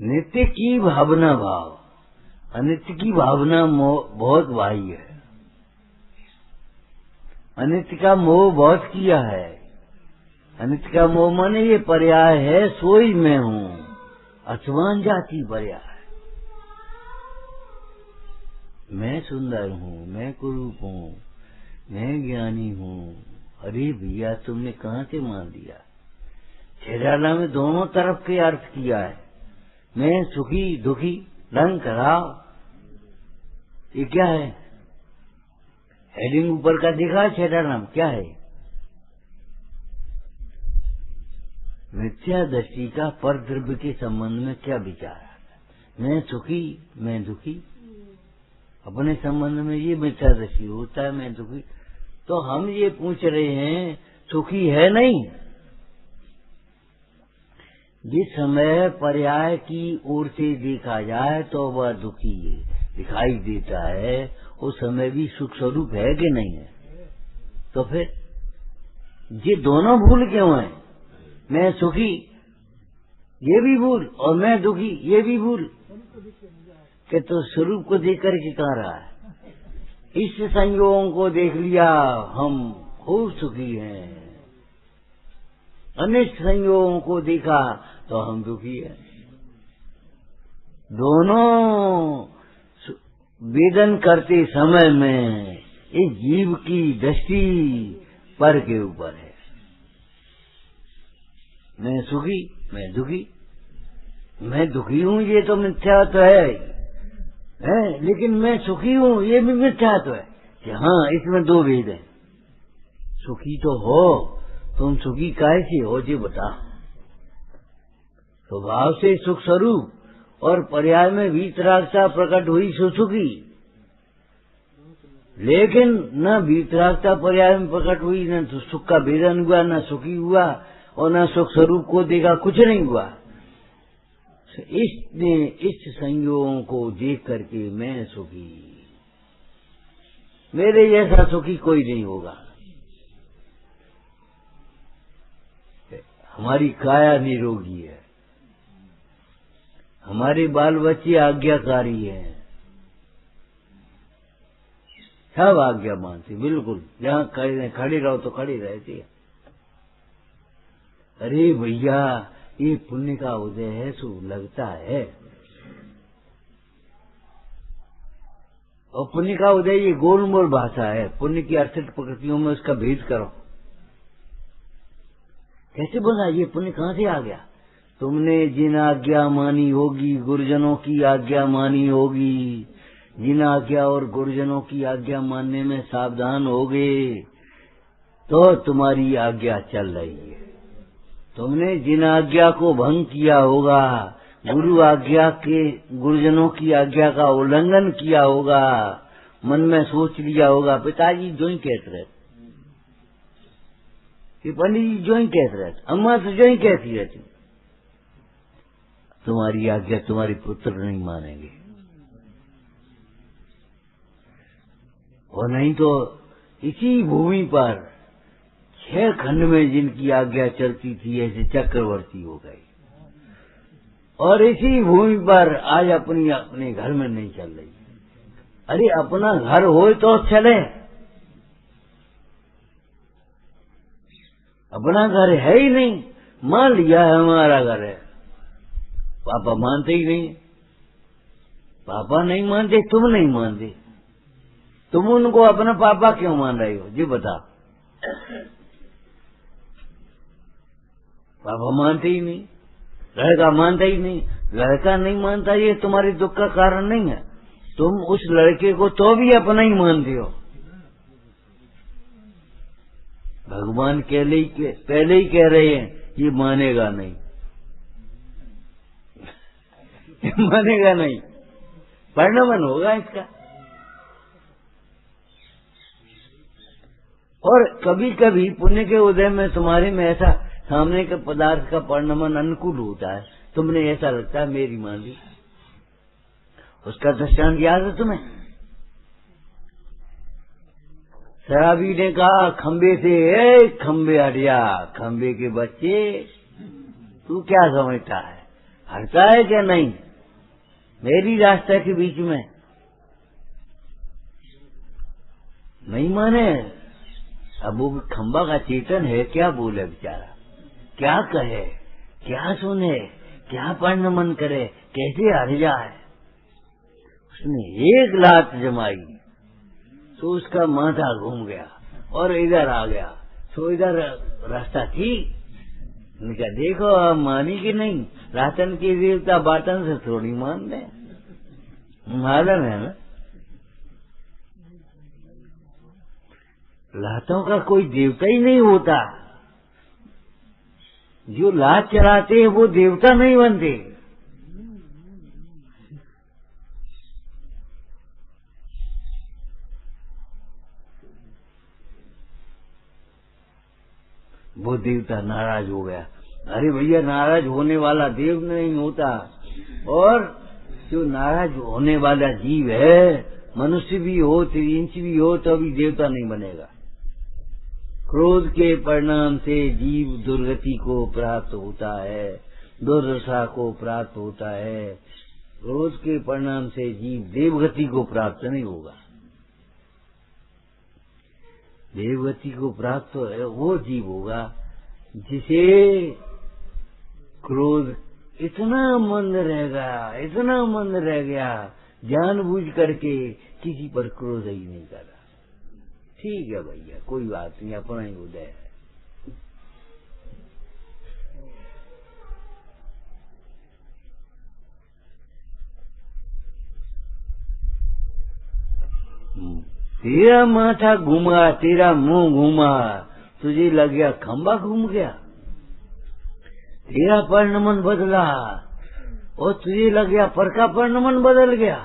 नित्य की भावना भाव, अनित्य की भावना बहुत बाह्य है। अनित्य का मोह बहुत किया है। अनित्य का मोह माने ये पर्याय है, सोई मैं हूँ, असमान जाति पर्याय। मैं सुंदर हूँ, मैं कुरूप हूँ, मैं ज्ञानी हूँ। अरे भैया, तुमने कहाँ से मान लिया? छेड़ाला में दोनों तरफ के अर्थ किया है। मैं सुखी दुखी रंग खराब, ये क्या है? हेडिंग ऊपर का दिखा, छेड़ाला क्या है? मिथ्या दृष्टि का पर द्रव्य के संबंध में क्या विचार है? मैं सुखी मैं दुखी, अपने संबंध में ये मिथ्या दृष्टि होता है, मैं दुखी। तो हम ये पूछ रहे हैं, सुखी है नहीं? जिस समय पर्याय की ओर से देखा जाए तो वह दुखी है दिखाई देता है, उस समय भी सुख स्वरूप है कि नहीं है? तो फिर ये दोनों भूल क्यों है? मैं सुखी ये भी भूल और मैं दुखी ये भी भूल, कि तो स्वरूप को देख करके कहाँ रहा है? इस संयोगों को देख लिया, हम खूब सुखी हैं। अनिष्ट संयोगों को देखा तो हम दुखी हैं। दोनों वेदन करते समय में इस जीव की दृष्टि पर के ऊपर है। मैं सुखी मैं दुखी, मैं दुखी हूँ ये तो मिथ्या तो है, लेकिन मैं सुखी हूँ ये भी मिथ्या तो है कि हाँ, इसमें दो भेद हैं। सुखी तो हो, तुम सुखी कैसे हो जी बता? स्वभाव से सुख स्वरूप, और पर्याय में वीतरागता प्रकट हुई सुखी, लेकिन न वीतरागता पर्याय में प्रकट हुई, न तो सुख का भेदन हुआ, न सुखी हुआ, और न सुख स्वरूप को देखा, कुछ नहीं हुआ। इसने इस संयोगों को देख करके मैं सुखी, मेरे जैसा सुखी कोई नहीं होगा। हमारी काया निरोगी है, हमारे बाल बच्चे आज्ञाकारी हैं, सब आज्ञा मानते, बिल्कुल जहाँ खड़े रहो तो खड़े रहते हैं। अरे भैया, ये पुण्य का उदय है, सो लगता है। और पुण्य का उदय ये गोलमोल भाषा है, पुण्य की 68 प्रकृतियों में उसका भेद करो। कैसे बोला ये पुण्य कहाँ से आ गया? तुमने जिन आज्ञा मानी होगी, गुरुजनों की आज्ञा मानी होगी, जिन आज्ञा और गुरुजनों की आज्ञा मानने में सावधान होगे तो तुम्हारी आज्ञा चल रही है। तुमने जिन आज्ञा को भंग किया होगा, गुरु आज्ञा के गुरुजनों की आज्ञा का उल्लंघन किया होगा, मन में सोच लिया होगा पिताजी जो ही कहते रहते, कि पंडित जी जो ही कहते रहते, अम्मा तो जो ही कहती रहती, तुम्हारी आज्ञा तुम्हारे पुत्र नहीं मानेंगे। और नहीं तो इसी भूमि पर 6 खंड में जिनकी आज्ञा चलती थी ऐसे चक्रवर्ती हो गए, और इसी भूमि पर आज अपनी अपने घर में नहीं चल रही। अरे अपना घर हो तो चले, अपना घर है ही नहीं, मान लिया है हमारा घर है। पापा मानते ही नहीं, पापा नहीं मानते, तुम नहीं मानते, तुम उनको अपना पापा क्यों मान रहे हो जी बता। पापा मानते ही नहीं, लड़का मानता ही नहीं, लड़का नहीं मानता ये तुम्हारे दुख का कारण नहीं है। तुम उस लड़के को तो भी अपना ही मानते हो। भगवान पहले ही कह रहे हैं ये मानेगा नहीं, मानेगा नहीं, परिणमन होगा इसका। और कभी कभी पुण्य के उदय में तुम्हारे में ऐसा सामने के पदार्थ का परिणमन अनुकूल होता है, तुमने ऐसा लगता है मेरी मान ली। उसका दृष्टांत याद है तुम्हें? शराबी ने कहा खंबे से, ए खंबे हट जा, खंबे के बच्चे तू क्या समझता है, हटता है क्या नहीं मेरी रास्ता के बीच में? नहीं माने। अब वो खंबा का चेतन है, क्या बोले बेचारा, क्या कहे, क्या सुने, क्या परिणमन करे, कैसे हट जाए। उसने एक लात जमाई तो उसका माथा घूम गया और इधर आ गया, तो इधर रास्ता थी। उनका देखो आप मानी कि नहीं, रातन की देवता बाटन से थोड़ी मान दे, मालूम है ना। लातों का कोई देवता ही नहीं होता, जो लात चलाते हैं वो देवता नहीं बनते। वो देवता नाराज हो गया। अरे भैया नाराज होने वाला देव नहीं होता, और जो नाराज होने वाला जीव है, मनुष्य भी हो, त्रिंच भी हो, तो भी देवता नहीं बनेगा। क्रोध के परिणाम से जीव दुर्गति को प्राप्त होता है, दुर्दशा को प्राप्त होता है। क्रोध के परिणाम से जीव देवगति को प्राप्त नहीं होगा। देवगति को प्राप्त है वो जीव होगा जिसे क्रोध इतना मंद रह गया, इतना मंद रह गया, जानबूझ करके किसी पर क्रोध ही नहीं करा। ठीक है भैया, कोई बात नहीं, अपना ही उदय है। तेरा माथा घूमा, तेरा मुंह घूमा, तुझे लग गया खंबा घूम गया। तेरा परिणमन बदला और तुझे लग गया पर का परिणमन बदल गया।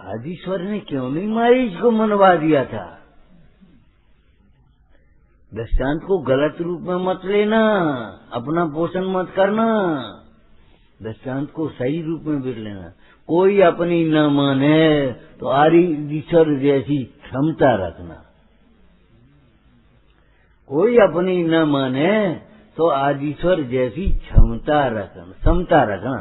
आदिश्वर ने क्यों नहीं मारीच को मनवा दिया था? दृष्टांत को गलत रूप में मत लेना, अपना पोषण मत करना, दृष्टांत को सही रूप में बिर लेना। कोई अपनी न माने तो आदिश्वर जैसी क्षमता रखना, कोई अपनी न माने तो आदिश्वर जैसी क्षमता रखना, समता रखना।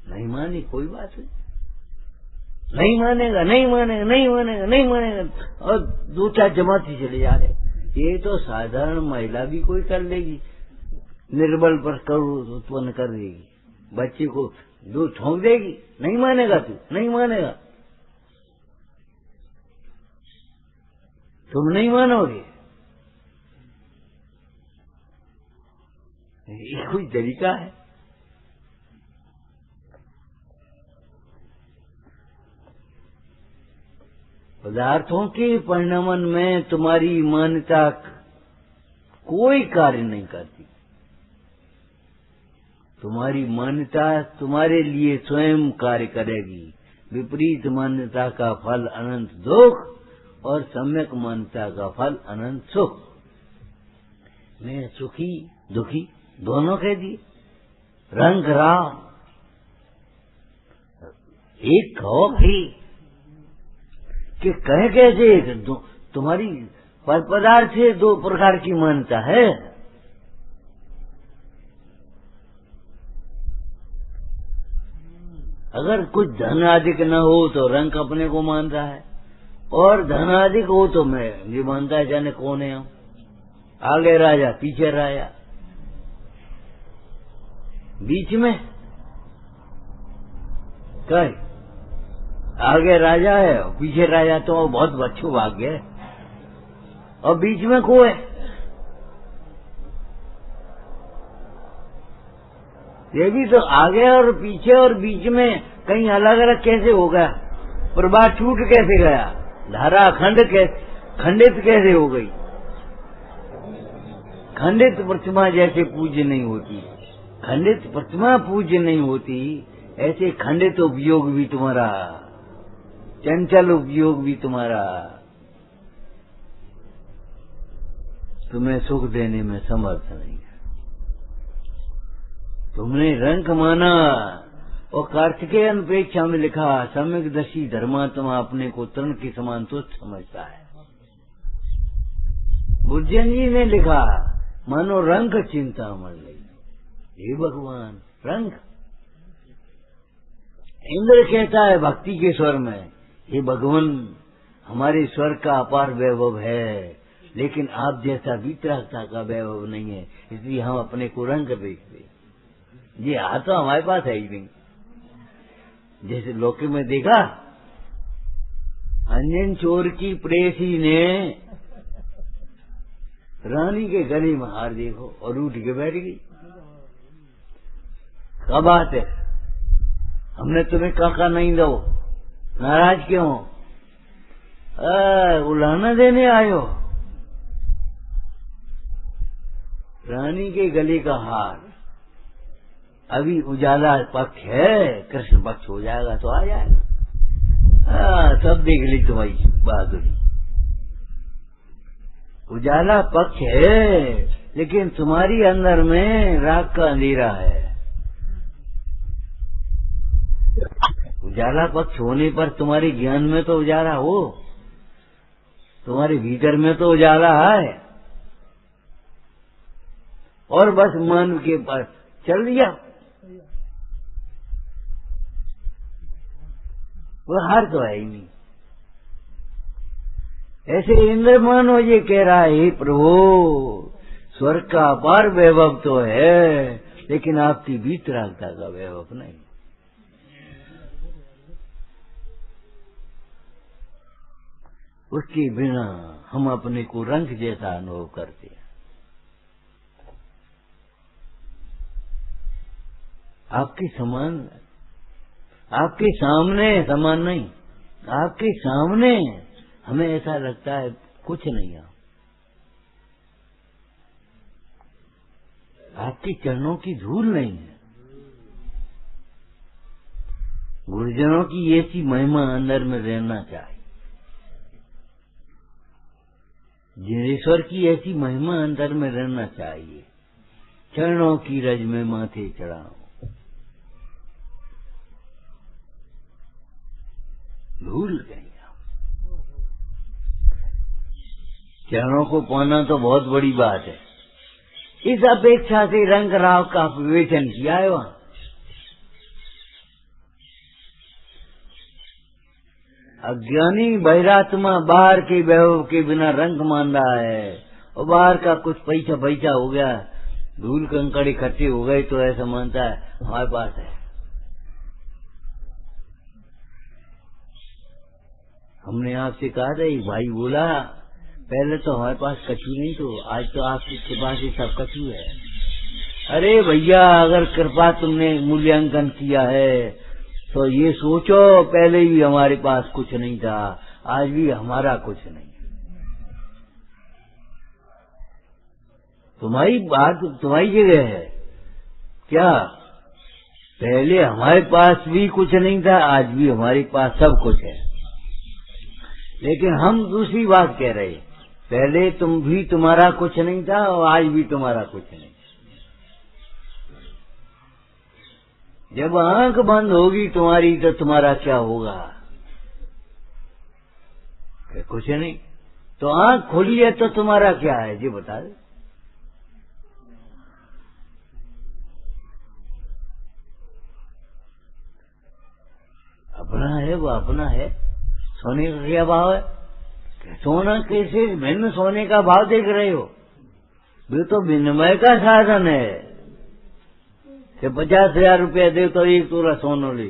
नहीं मानी कोई बात नहीं, नहीं मानेगा, नहीं मानेगा, नहीं मानेगा, नहीं मानेगा, और दो चार जमाती चले जा रहे। ये तो साधारण महिला भी कोई कर लेगी, निर्बल पर क्रोध उत्पन्न कर देगी, बच्चे को दूध ठोंक देगी। नहीं मानेगा तू, नहीं मानेगा, तुम नहीं मानोगे। ये कोई तरीका है? पदार्थों के परिणमन में तुम्हारी मान्यता कोई कार्य नहीं करती। तुम्हारी मान्यता तुम्हारे लिए स्वयं कार्य करेगी। विपरीत मान्यता का फल अनंत दुख और सम्यक मान्यता का फल अनंत सुख। मैं सुखी दुखी दोनों कह दिए, रंग राम एक कहो भाई कि कह कैसे? तुम्हारी पर पदार्थ से दो प्रकार की मान्यता है। अगर कुछ धन अधिक न हो तो रंग अपने को मान रहा है, और धन अधिक हो तो मैं ये मानता है जाने कौन है हम। आगे राजा पीछे राजा, बीच में क्या है? आगे राजा है और पीछे राजा, तो बहुत अच्छो भाग्य है, और बीच में को है। ये भी तो आगे और पीछे और बीच में कहीं अलग अलग कैसे हो गया? प्रवाह छूट कैसे गया? धारा खंडित कैसे हो गई? खंडित प्रतिमा जैसे पूज्य नहीं होती, खंडित प्रतिमा पूज्य नहीं होती, ऐसे खंडित उपयोग भी तुम्हारा, चंचल उपयोग भी तुम्हारा तुम्हें सुख देने में समर्थ नहीं है। तुमने रंग माना, और कार्तिकेय अनपेक्षा में लिखा सम्यक दर्शी धर्मात्मा अपने को तृण के समान तुच्छ समझता है। बुद्धन जी ने लिखा मानो रंग चिंता मर गई। हे भगवान रंग, इंद्र कहता है भक्ति के स्वर में, हे भगवान हमारे स्वर का अपार वैभव है, लेकिन आप जैसा वितरागता का वैभव नहीं है, इसलिए हम अपने को रंग देखते। ये हाथ तो हमारे पास है ही नहीं। जैसे लोके में देखा, अंजन चोर की प्रेसी ने रानी के गले में हार देखो और उठ के बैठ गई। क्या बात है, हमने तुम्हें काका नहीं दो, नाराज क्यों? उलाहना देने आयो। रानी के गले का हार, अभी उजाला पक्ष है, कृष्ण पक्ष हो जाएगा तो आ जाएगा। सब देख ली तुम्हारी बहादुरी। उजाला पक्ष है, लेकिन तुम्हारी अंदर में राग का अंधेरा है। उजाला पक्ष होने पर तुम्हारे ज्ञान में तो उजाला हो, तुम्हारे भीतर में तो उजाला है, और बस मन के पास चल दिया, वो हार तो है ही नहीं। ऐसे इंद्र मानो ये कह रहा है, हे प्रभु स्वर्ग का अपार वैभव तो है, लेकिन आपकी वीतरागता का वैभव नहीं। उसके बिना हम अपने को रंग जैसा अनुभव करते हैं। आपके समान, आपके सामने समान नहीं, आपके सामने हमें ऐसा लगता है कुछ नहीं है। आपके चरणों की धूल नहीं है। गुरुजनों की ऐसी महिमा अंदर में रहना चाहिए, जिनेश्वर की ऐसी महिमा अंदर में रहना चाहिए। चरणों की रज में माथे चढ़ाओ, भूल गए। चरणों को पाना तो बहुत बड़ी बात है। इस अपेक्षा से रंग राव का विवेचन किया है वहां। अज्ञानी बहिरात्मा बाहर के वैभव के बिना रंग मान रहा है, और बाहर का कुछ पैसा पैसा हो गया, धूल कंकड़ इकट्ठे हो गए तो ऐसा मानता है हमारे पास है। हमने आपसे कहा था, एक भाई बोला पहले तो हमारे पास कछु नहीं, तो आज तो आपके पास ही सब कछु है। अरे भैया अगर कृपा तुमने मूल्यांकन किया है तो ये सोचो पहले भी हमारे पास कुछ नहीं था, आज भी हमारा कुछ नहीं। तुम्हारी बात तुम्हारी जगह है क्या? पहले हमारे पास भी कुछ नहीं था, आज भी हमारे पास सब कुछ है। लेकिन हम दूसरी बात कह रहे, पहले तुम भी तुम्हारा कुछ नहीं था और आज भी तुम्हारा कुछ नहीं। जब आंख बंद होगी तुम्हारी तो तुम्हारा क्या होगा? कुछ नहीं। तो आंख खोली है तो तुम्हारा क्या है जी बता दे। अपना है वो अपना है। सोने का क्या भाव है? सोना कैसे भिन्न सोने का भाव देख रहे हो? वो तो विनिमय का साधन है कि 50,000 रुपया दे तो 1 तोला सोना ले।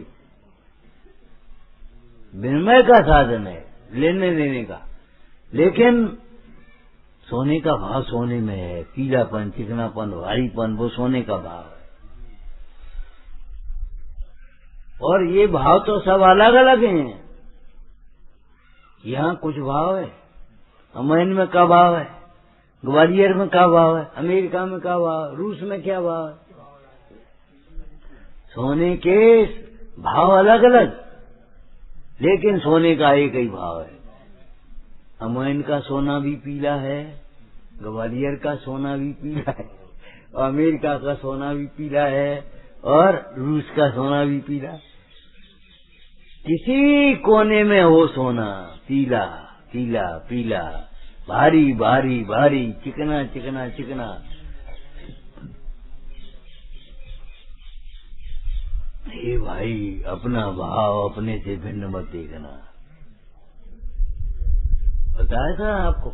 विनिमय का साधन है, लेने देने का। लेकिन सोने का भाव सोने में है। पीलापन, चिकनापन, भारीपन वो सोने का भाव है। और ये भाव तो सब अलग अलग हैं। यहाँ कुछ भाव है, अमैन में क्या भाव है, ग्वालियर में क्या भाव है, अमेरिका में क्या भाव है, रूस में क्या भाव है। सोने के भाव अलग अलग, लेकिन सोने का एक ही भाव है। अमैन का सोना भी पीला है, ग्वालियर का सोना भी पीला है, अमेरिका का सोना भी पीला है, और रूस का सोना भी पीला। किसी कोने में हो सोना पीला पीला पीला, भारी भारी भारी, चिकना चिकना चिकना। हे भाई, अपना भाव अपने से भिन्न मत देखना। बताया था आपको,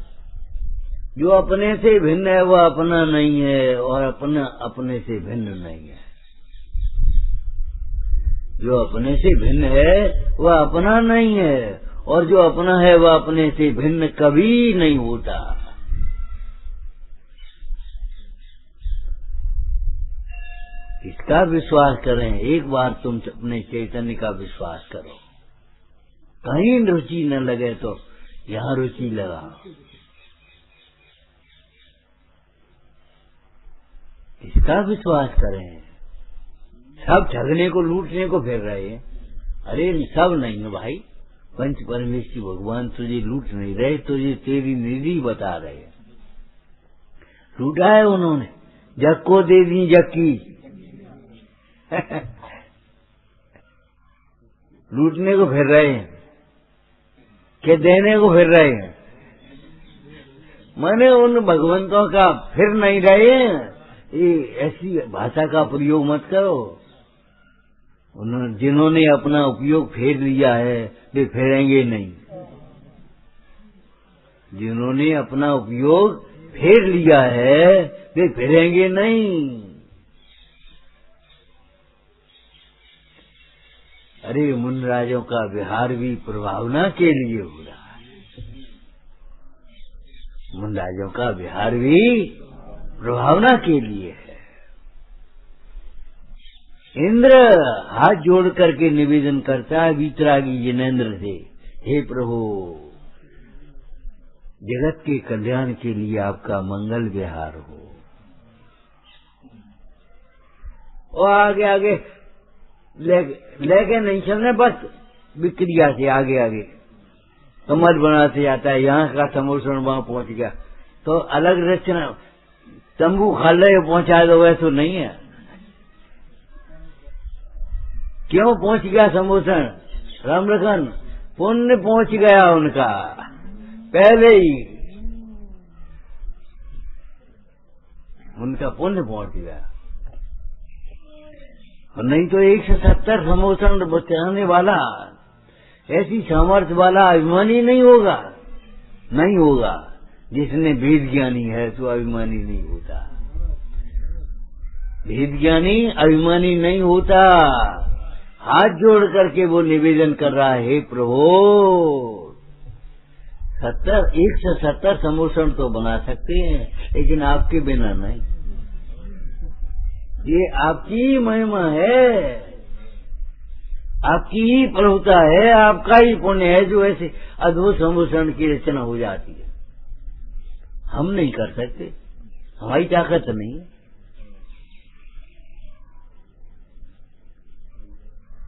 जो अपने से भिन्न है वह अपना नहीं है, और अपना अपने से भिन्न नहीं है। जो अपने से भिन्न है वह अपना नहीं है, और जो अपना है वह अपने से भिन्न कभी नहीं होता। इसका विश्वास करें। एक बार तुम अपने चैतन्य का विश्वास करो। कहीं रुचि न लगे तो यहाँ रुचि लगा। इसका विश्वास करें। सब ठगने को, लूटने को फिर रहे हैं। अरे सब नहीं है भाई, पंच परमेश्वर भगवान तुझे लूट नहीं रहे, तुझे तेरी निधि बता रहे हैं। लूटा है उन्होंने, जग को दे दी जग की। लूटने को फिर रहे हैं कि देने को फिर रहे हैं। मैंने उन भगवंतों का फिर नहीं रहे हैं। ये ऐसी भाषा का प्रयोग मत करो। जिन्होंने अपना उपयोग फेर लिया है वे फेरेंगे नहीं। जिन्होंने अपना उपयोग फेर लिया है वे फेरेंगे नहीं। अरे मुनराजों का विहार भी प्रभावना के लिए हो रहा है। मुनराजों का विहार भी प्रभावना के लिए है। इंद्र हाथ जोड़ करके निवेदन करता है वीतरागी जिनेन्द्र से, हे प्रभु, जगत के कल्याण के लिए आपका मंगल विहार हो। और आगे आगे लेके नहीं चलने, बस विक्रिया से आगे आगे कमर बनाते जाता है। यहाँ का समोसन वहां पहुंच गया तो अलग रचना, तंबू खाले पहुंचा दो, वैसे नहीं है। क्यों पहुंच गया समोसन? राम लखन, पुण्य पहुंच गया उनका पहले ही, उनका पुण्य पहुंच गया। और नहीं तो 170 समोसन बचाने वाला, ऐसी सामर्थ्य वाला अभिमानी नहीं होगा। नहीं होगा। जिसने वेद ज्ञानी है तो अभिमानी नहीं होता। वेद ज्ञानी अभिमानी नहीं होता। हाथ जोड़ करके वो निवेदन कर रहा है, हे प्रभु, 170 समोसन तो बना सकते हैं, लेकिन आपके बिना नहीं। ये आपकी महिमा है, आपकी ही प्रभुता है, आपका ही पुण्य है जो ऐसे अद्भुत समोसन की रचना हो जाती है। हम नहीं कर सकते, हमारी ताकत नहीं है।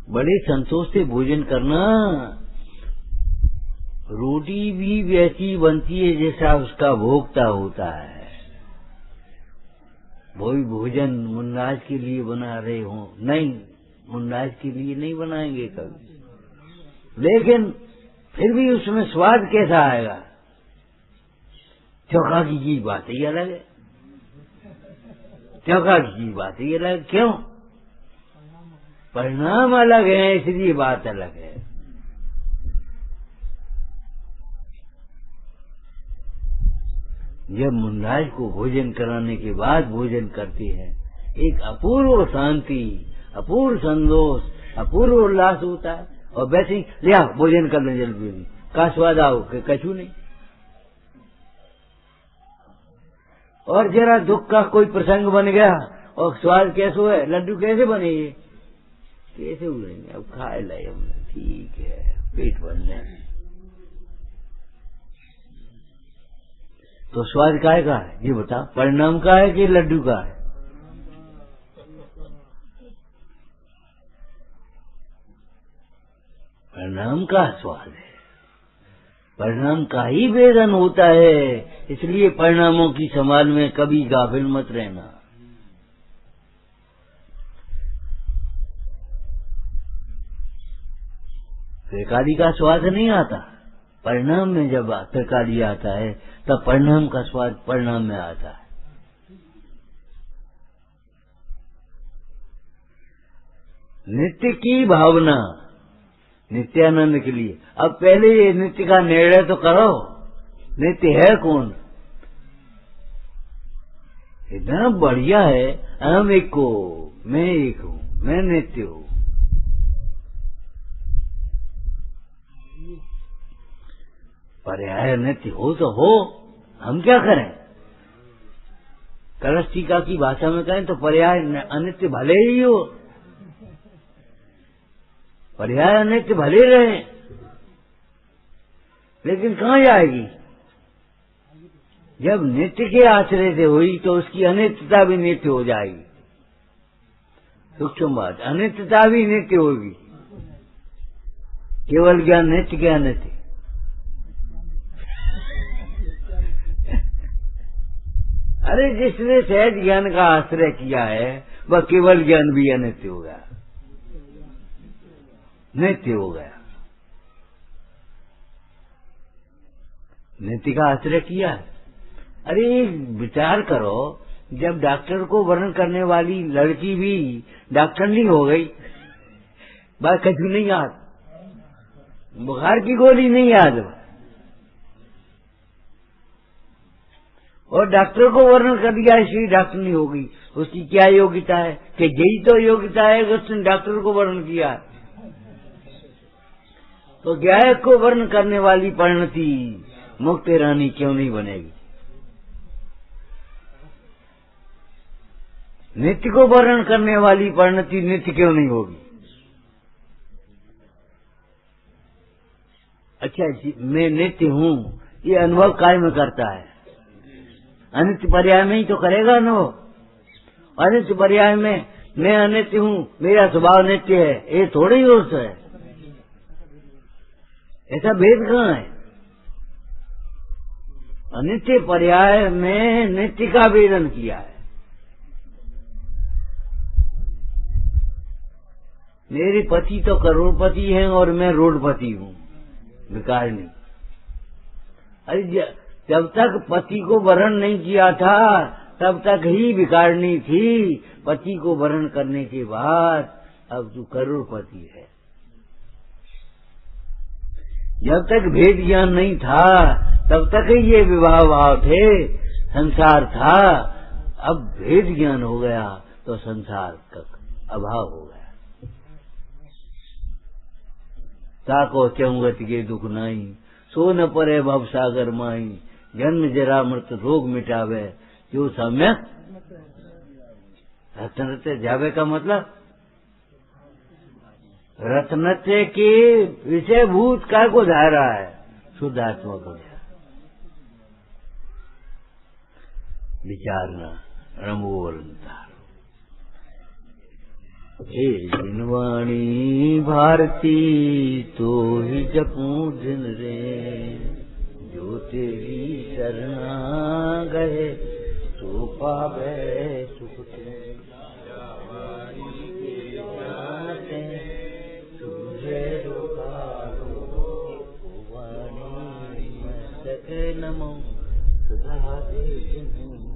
बड़े संतोष से भोजन करना। रोटी भी वैसी बनती है जैसा उसका भोक्ता होता है। वही भोजन मुन्नाज के लिए बना रहे हो, नहीं, मुन्नाज के लिए नहीं बनाएंगे कभी, लेकिन फिर भी उसमें स्वाद कैसा आएगा? चौका की चीज बात ही अलग है। चौका की चीज बात ही अलग। क्यों? परिणाम अलग है, इसलिए बात अलग है। जब मुनराज को भोजन कराने के बाद भोजन करते हैं, एक अपूर्व शांति, अपूर्व संतोष, अपूर्व उल्लास होता है। और वैसे ही लिया भोजन कर लें जल्दी जल्दी, का स्वाद आओ कि कछु नहीं। और जरा दुख का कोई प्रसंग बन गया और स्वाद कैसे है, लड्डू कैसे बनेंगे, कैसे उड़ेंगे, अब खाए लाए हमने, ठीक है, पेट भरने। तो स्वाद काय का है ये बता, परिणाम का है कि लड्डू का है? परिणाम का स्वाद है, परिणाम का ही वेदन होता है। इसलिए परिणामों की संभाल में कभी गाफिल मत रहना। तरकारी का स्वाद नहीं आता, परिणाम में जब तरकारी आता है तब परिणाम का स्वाद परिणाम में आता है। नित्य की भावना नित्यानंद के लिए। अब पहले ये नित्य का निर्णय तो करो, नित्य है कौन? इतना बढ़िया है, हम एक हो, मैं एक हूँ, मैं नित्य हूँ। पर्याय नित्य हो तो हो, हम क्या करें? कलश टीका की भाषा में कहें तो पर्याय अनित्य भले ही हो, पर्याय अनित्य भले रहे, लेकिन कहाँ जाएगी? जब नित्य के आश्रय से हुई तो उसकी अनित्यता भी नित्य हो जाएगी। सूक्ष्म बात, अनित्यता भी नित्य होगी। केवल ज्ञान नित्य के अनित्य। अरे जिसने सहज ज्ञान का आश्रय किया है वह केवल ज्ञान भी अनित्य हो गया, नित्य हो गया। नित्य का आश्रय किया है। अरे विचार करो, जब डॉक्टर को वर्णन करने वाली लड़की भी डॉक्टर नहीं हो गई, बात कछु नहीं याद, बुखार की गोली नहीं याद, और डॉक्टर को वर्णन कर दिया इसलिए डॉक्टर नहीं होगी। उसकी क्या योग्यता है? कि यही तो योग्यता है कि उसने डॉक्टर को वर्णन किया। तो गायक को वर्णन करने वाली परिणति मुक्त रानी क्यों नहीं बनेगी? नित्य को वर्णन करने वाली परिणति नित्य क्यों नहीं होगी? अच्छा जी, मैं नित्य हूँ ये अनुभव काय में करता है? अनित्य पर्याय में ही तो करेगा ना। अनित्य पर्याय में मैं अनित्य हूँ, मेरा स्वभाव नित्य है, ये थोड़ी ही दोष है। ऐसा भेद कहाँ है? अनित्य पर्याय में नित्य का वेदन किया है। मेरे पति तो करोड़पति हैं और मैं रोडपति हूँ, विकार नहीं। अरे जब तक पति को वरण नहीं किया था तब तक ही विकारणी थी, पति को वरण करने के बाद अब तू करोड़पति है। जब तक भेद ज्ञान नहीं था तब तक ही ये विवाह भाव थे, संसार था। अब भेद ज्ञान हो गया तो संसार का अभाव हो गया। ताको चौगत के दुख नाई, सो न परे भव सागर माई, जन्म जरा मृत रोग मिटावे, जो सम्यक रत्नते जावे का मतलब रत्नते के विषय भूत काय को जा रहा है, शुद्ध आत्मा को विचारना रमोलता। हे जिनवाणी भारती तो ही जपूं दिन रे, जो तेरी शरणा गए तो पावे सुख ते। तुझे रोकारो वाणी मस्तक नमो सदा दे।